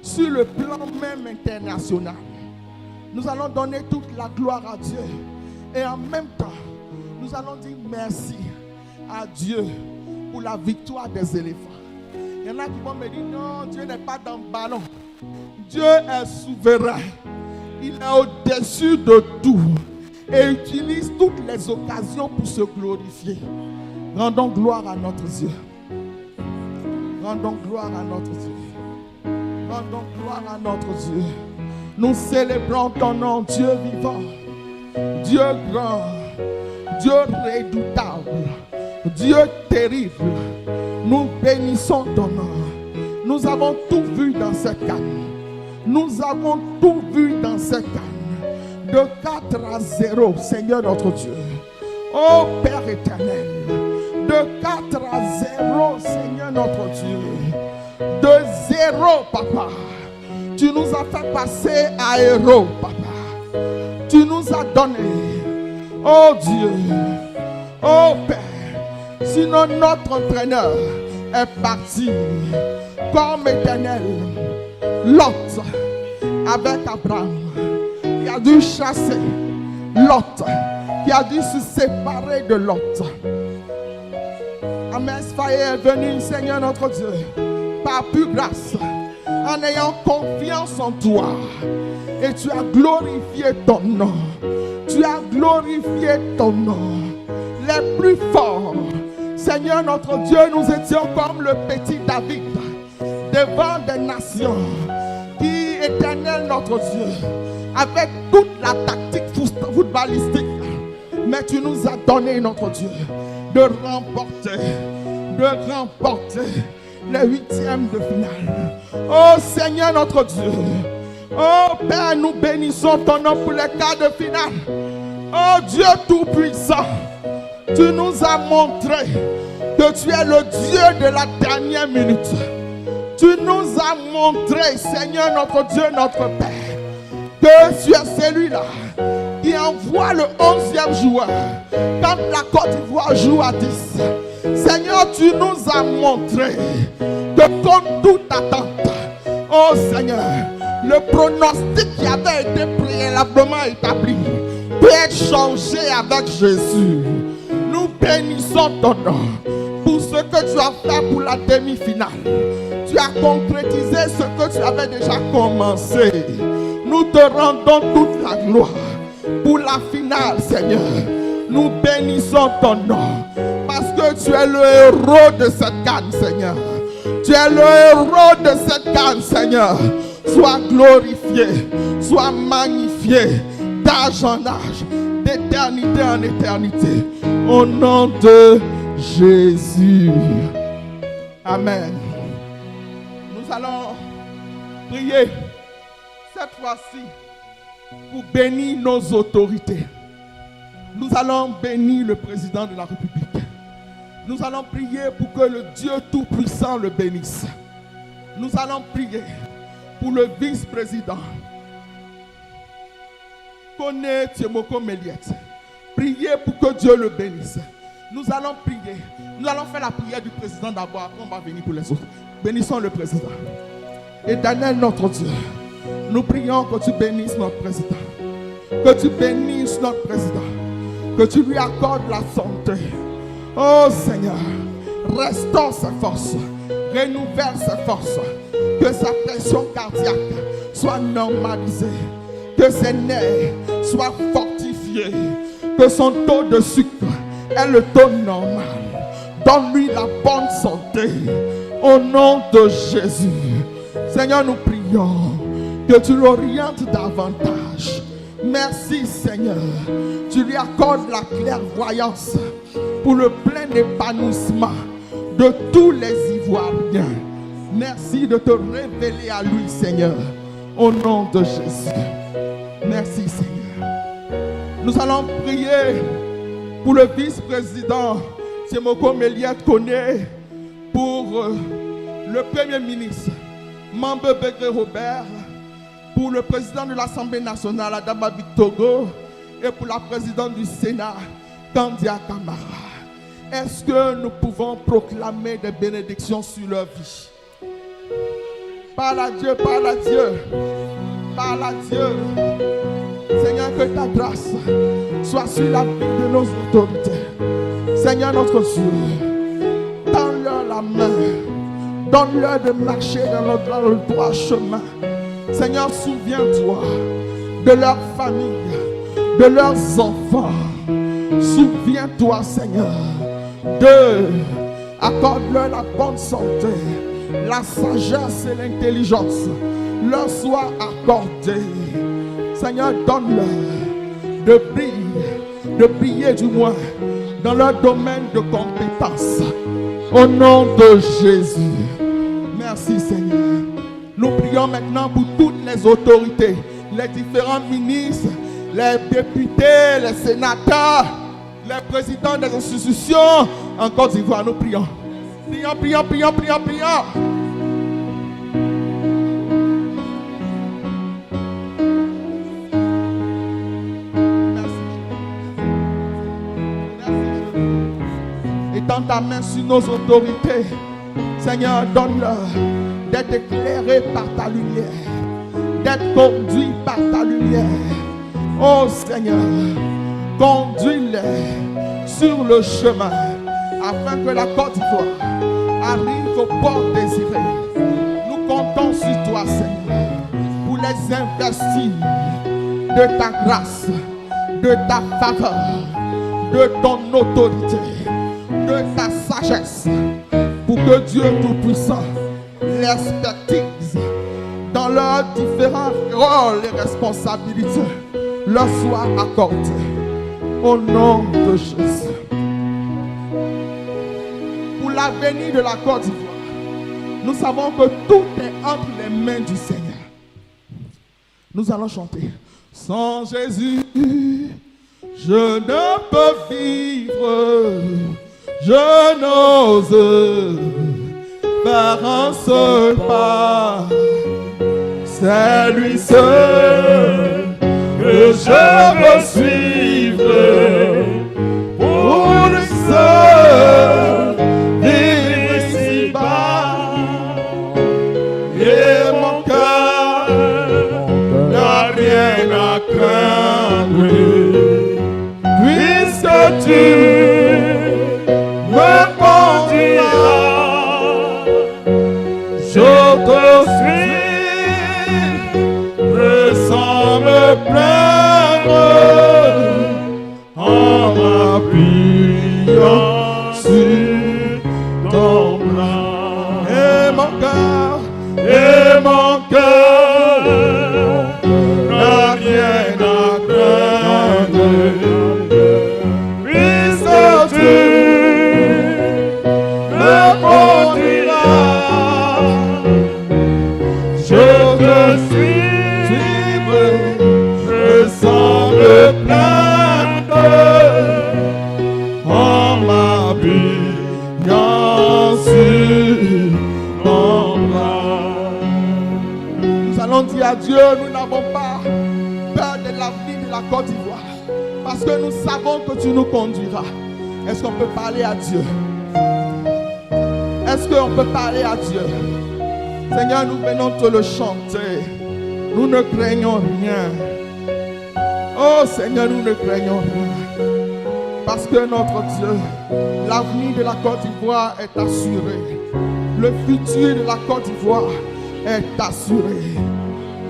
sur le plan même international. Nous allons donner toute la gloire à Dieu. Et en même temps, nous allons dire merci à Dieu pour la victoire des éléphants. Il y en a qui vont me dire non, Dieu n'est pas dans le ballon. Dieu est souverain. Il est au-dessus de tout et utilise toutes les occasions pour se glorifier. Rendons gloire à notre Dieu. Rendons gloire à notre Dieu. Rendons gloire à notre Dieu. Nous célébrons ton nom, Dieu vivant, Dieu grand, Dieu redoutable, Dieu terrible. Nous bénissons ton nom. Nous avons tout vu dans cette CAN. Nous avons tout vu dans cette CAN. De 4-0, Seigneur notre Dieu. Ô Père éternel. De 4-0, Seigneur notre Dieu. De 0, Papa. Tu nous as fait passer à héros, Papa. Tu nous as donné, oh Dieu, oh Père. Sinon notre entraîneur est parti comme éternel. Lot avec Abraham, qui a dû chasser Lot, qui a dû se séparer de Lot. Amesfaye est venu, Seigneur notre Dieu, par pure grâce, en ayant confiance en toi. Et tu as glorifié ton nom. Tu as glorifié ton nom. les plus forts. Seigneur notre Dieu, nous étions comme le petit David devant des nations. Qui, Éternel notre Dieu, avec toute la tactique footballistique, mais tu nous as donné, notre Dieu, de remporter les huitièmes de finale. Oh Seigneur notre Dieu, oh Père, nous bénissons ton nom pour les quarts de finale. Oh Dieu Tout-Puissant, tu nous as montré que tu es le Dieu de la dernière minute. Tu nous as montré, Seigneur notre Dieu, notre Père, que tu es celui-là qui envoie le 11e joueur quand la Côte d'Ivoire joue à 10. Seigneur, tu nous as montré que contre toute attente, oh Seigneur, le pronostic qui avait été préalablement établi peut être changé avec Jésus. Nous bénissons ton nom pour ce que tu as fait pour la demi-finale. Tu as concrétisé ce que tu avais déjà commencé. Nous te rendons toute la gloire pour la finale, Seigneur. Nous bénissons ton nom parce que tu es le héros de cette canne, Seigneur. Tu es le héros de cette canne, Seigneur. Sois glorifié, sois magnifié d'âge en âge, d'éternité en éternité. Au nom de Jésus. Amen. Nous allons prier cette fois-ci pour bénir nos autorités. Nous allons bénir le président de la République. Nous allons prier pour que le Dieu Tout-Puissant le bénisse. Nous allons prier pour le vice-président Kone Tiemoko Meliette. Priez pour que Dieu le bénisse. Nous allons prier. Nous allons faire la prière du président d'abord. Après, on va venir pour les autres. Bénissons le président. Éternel notre Dieu, nous prions que tu bénisses notre président. Que tu bénisses notre président. Que tu lui accordes la santé. Oh Seigneur, restaure ses forces. Renouvelle ses forces. Que sa pression cardiaque soit normalisée. Que ses nerfs soient fortifiés. Que son taux de sucre ait le taux normal. Donne-lui la bonne santé. Au nom de Jésus. Seigneur, nous prions que tu l'orientes davantage. Merci Seigneur. Tu lui accordes la clairvoyance pour le plein épanouissement de tous les Ivoiriens. Merci de te révéler à lui, Seigneur. Au nom de Jésus. Merci Seigneur. Nous allons prier pour le vice-président Tiemoko Meliette Kone, pour le premier ministre Mambe Bekele Robert, pour le président de l'Assemblée nationale Adama Bitogo et pour la présidente du Sénat Kandia Kamara. Est-ce que nous pouvons proclamer des bénédictions sur leur vie? Parle à Dieu, parle à Dieu, parle à Dieu. Seigneur, que ta grâce soit sur la vie de nos autorités. Seigneur notre Dieu, tends-leur la main, donne-leur de marcher dans le droit chemin. Seigneur, souviens-toi de leur famille, de leurs enfants. Souviens-toi, Seigneur, accorde-leur la bonne santé, la sagesse et l'intelligence leur soient accordées. Seigneur, donne-leur de briller du moins dans leur domaine de compétence. Au nom de Jésus. Merci Seigneur. Nous prions maintenant pour toutes les autorités, les différents ministres, les députés, les sénateurs, les présidents des institutions en Côte d'Ivoire. Nous prions. Prions, prions, prions, prions, prions. Étends ta main sur nos autorités. Seigneur, donne-leur d'être éclairés par ta lumière, d'être conduits par ta lumière. Oh Seigneur, conduis-les sur le chemin afin que la Côte d'Ivoire arrive au port désiré. Nous comptons sur toi, Seigneur, pour les investir de ta grâce, de ta faveur, de ton autorité, de ta sagesse, pour que Dieu Tout-Puissant les expertise dans leurs différents rôles et responsabilités leur soient accordés. Au nom de Jésus. Pour l'avenir de la Côte d'Ivoire, nous savons que tout est entre les mains du Seigneur. Nous allons chanter. Sans Jésus, je ne peux vivre, je n'ose faire un seul pas. C'est lui seul que je veux suivre, pour lui seul vivre ici-bas. Et mon cœur n'a rien à craindre, puisque tu me conduiras. Je te suis sans me plaindre, en m'appuyant sur ton bras. Et mon cœur n'a rien à craindre, puisque tu me conduiras. Je te suivrai sans me plaindre, en m'appuyant sur ton bras. Nous allons dire à Dieu, nous n'avons pas peur de l'avenir de la Côte d'Ivoire, parce que nous savons que tu nous conduiras. Est-ce qu'on peut parler à Dieu? Est-ce qu'on peut parler à Dieu? Seigneur, nous venons te le chanter. Nous ne craignons rien. Oh Seigneur, nous ne craignons rien. Parce que notre Dieu, l'avenir de la Côte d'Ivoire est assuré. Le futur de la Côte d'Ivoire est assuré.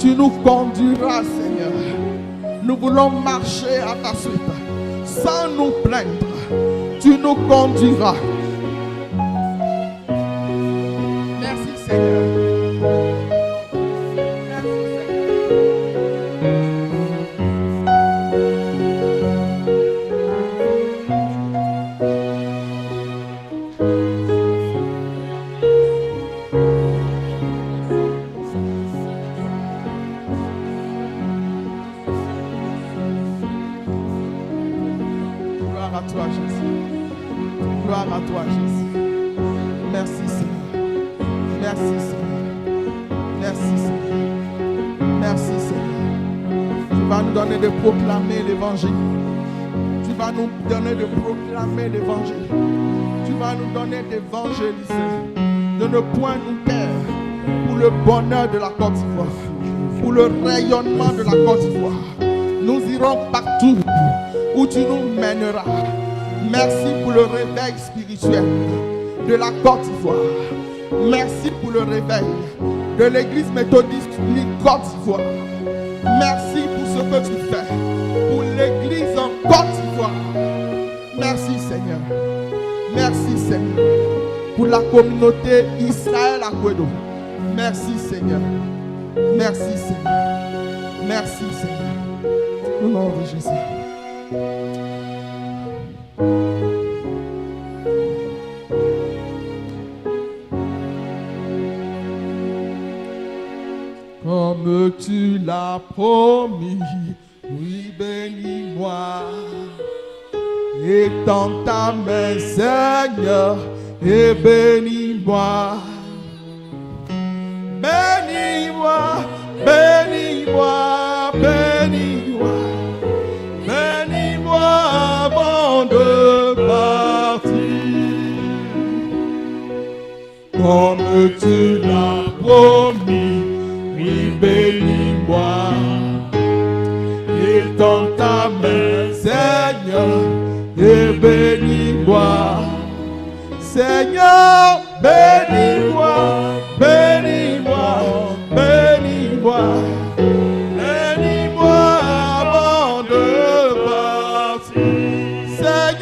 Tu nous conduiras, Seigneur. Nous voulons marcher à ta suite sans nous plaindre. Tu nous conduiras. Merci, Seigneur. Gloire à toi, Jésus. Gloire à toi, Jésus. Merci, Seigneur. Merci, Seigneur. Merci, Seigneur. Merci, Seigneur. Tu vas nous donner de proclamer l'évangile. Tu vas nous donner de proclamer l'évangile. Tu vas nous donner d'évangéliser. De ne point nous taire pour le bonheur de la Côte d'Ivoire, pour le rayonnement de la Côte d'Ivoire. Nous irons partout où tu nous mèneras. Merci pour le réveil spirituel de la Côte d'Ivoire. Merci pour le réveil de l'Église méthodiste unie Côte d'Ivoire. Merci pour ce que tu fais pour l'Église en Côte d'Ivoire. Merci Seigneur. Merci Seigneur pour la communauté Israël à Kwedo. Merci Seigneur. Merci Seigneur. Merci Seigneur. Au nom de Jésus. Comme tu l'as promis, oui, bénis-moi. Étends ta main, Seigneur, et bénis-moi. Bénis-moi, bénis-moi, bénis-moi. Bénis-moi avant de partir. Comme tu l'as promis, oui, bénis-moi. Étends ta main, Seigneur, et bénis-moi. Seigneur, bénis-moi, bénis-moi, bénis-moi. Bénis-moi avant de partir. Seigneur,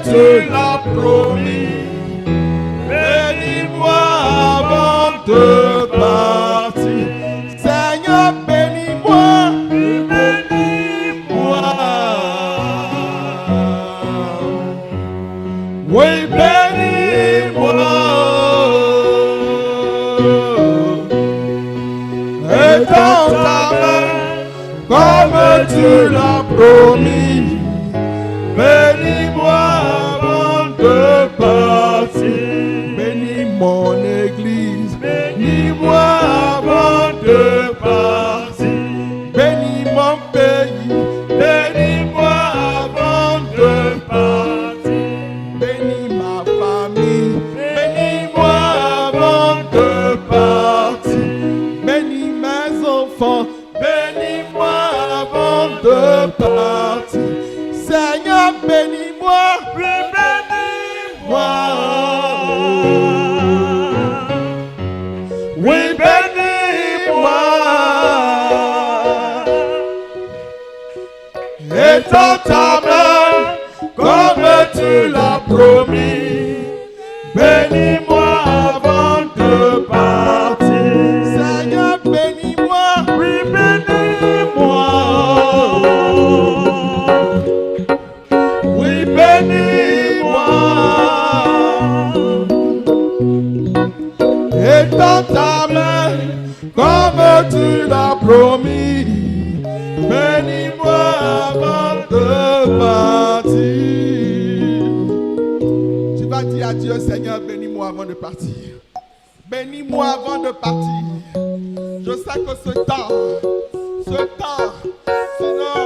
tu l'as promis. Bénis-moi avant de partir. Seigneur, bénis-moi. Bénis-moi. Oui, bénis-moi. Et dans ta main, comme tu l'as promis. Bénis-moi avant de partir. Bénis mon église. Bénis-moi avant de partir. Bénis mon pays. Bénis-moi avant de partir. Bénis ma famille. Bénis-moi avant de partir. Bénis mes enfants. Bénis-moi avant de partir. Seigneur, bénis-moi. Oui, bénis-moi. Oui, bénis-moi. Et dans ta main, comme tu l'as promis. Bénis-moi avant de partir. Seigneur, bénis-moi. Oui, bénis-moi. Oui, bénis-moi. Et dans ta main, comme tu l'as promis. Bénis-moi avant de partir. Tu vas dire à Dieu, Seigneur, bénis-moi avant de partir. Bénis-moi avant de partir. Je sais que ce temps, sinon,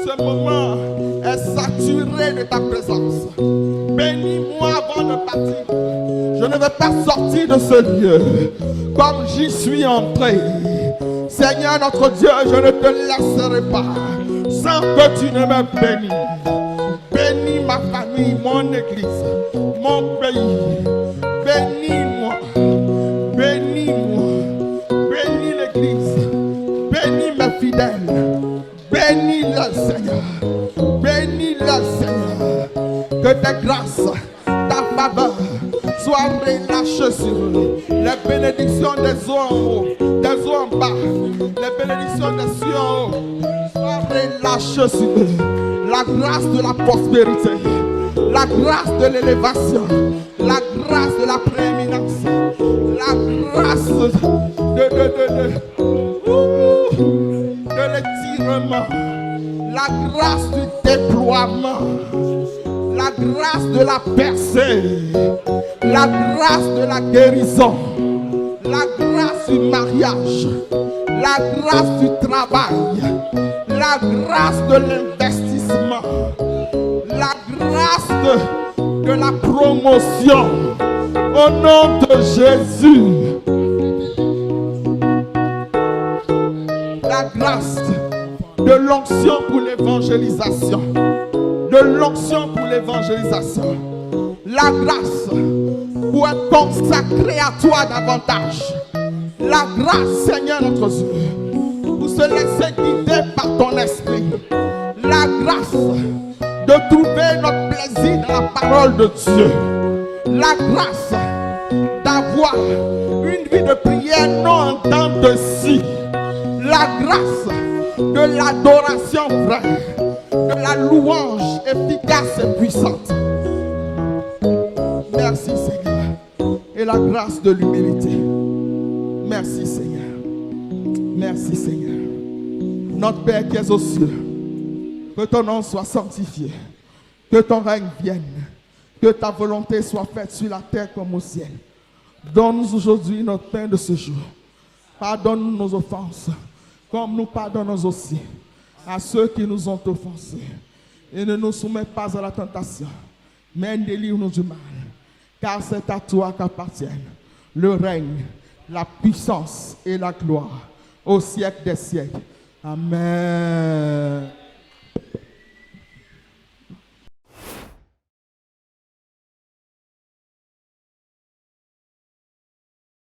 ce moment est saturé de ta présence. Bénis-moi avant de partir. Je ne vais pas sortir de ce lieu comme j'y suis entré. Seigneur notre Dieu, je ne te laisserai pas sans que tu ne me bénisses. Bénis ma famille, mon église, mon pays. Bénis-moi, bénis-moi, bénis l'église, bénis mes fidèles, bénis-le Seigneur, bénis-le Seigneur. Que tes grâces, ta faveur soient relâchées sur eux. Les bénédictions des eaux en haut, des eaux en bas, les bénédictions des cieux en haut soient relâchées sur eux. La grâce de la prospérité, la grâce de l'élévation, la grâce de la prééminence, la grâce de l'étirement, la grâce du déploiement, la grâce de la percée, la grâce de la guérison, la grâce du mariage, la grâce du travail, la grâce de l'investissement, la grâce de la promotion. Au nom de Jésus, la grâce de l'onction pour l'évangélisation, de l'onction pour l'évangélisation, la grâce pour être consacré à toi davantage, la grâce, Seigneur notre Dieu, pour se laisser guider par ton esprit, la grâce de trouver notre plaisir dans la parole de Dieu, la grâce d'avoir une vie de prière non en temps de si, la grâce de l'adoration vraie, de la louange efficace et puissante. Merci Seigneur. Et la grâce de l'humilité. Merci Seigneur. Merci Seigneur. Notre Père qui es aux cieux, que ton nom soit sanctifié, que ton règne vienne, que ta volonté soit faite sur la terre comme au ciel. Donne-nous aujourd'hui notre pain de ce jour. Pardonne-nous nos offenses, comme nous pardonnons aussi à ceux qui nous ont offensés. Et ne nous soumets pas à la tentation, mais délivre-nous du mal. Car c'est à toi qu'appartiennent le règne, la puissance et la gloire au siècle des siècles. Amen.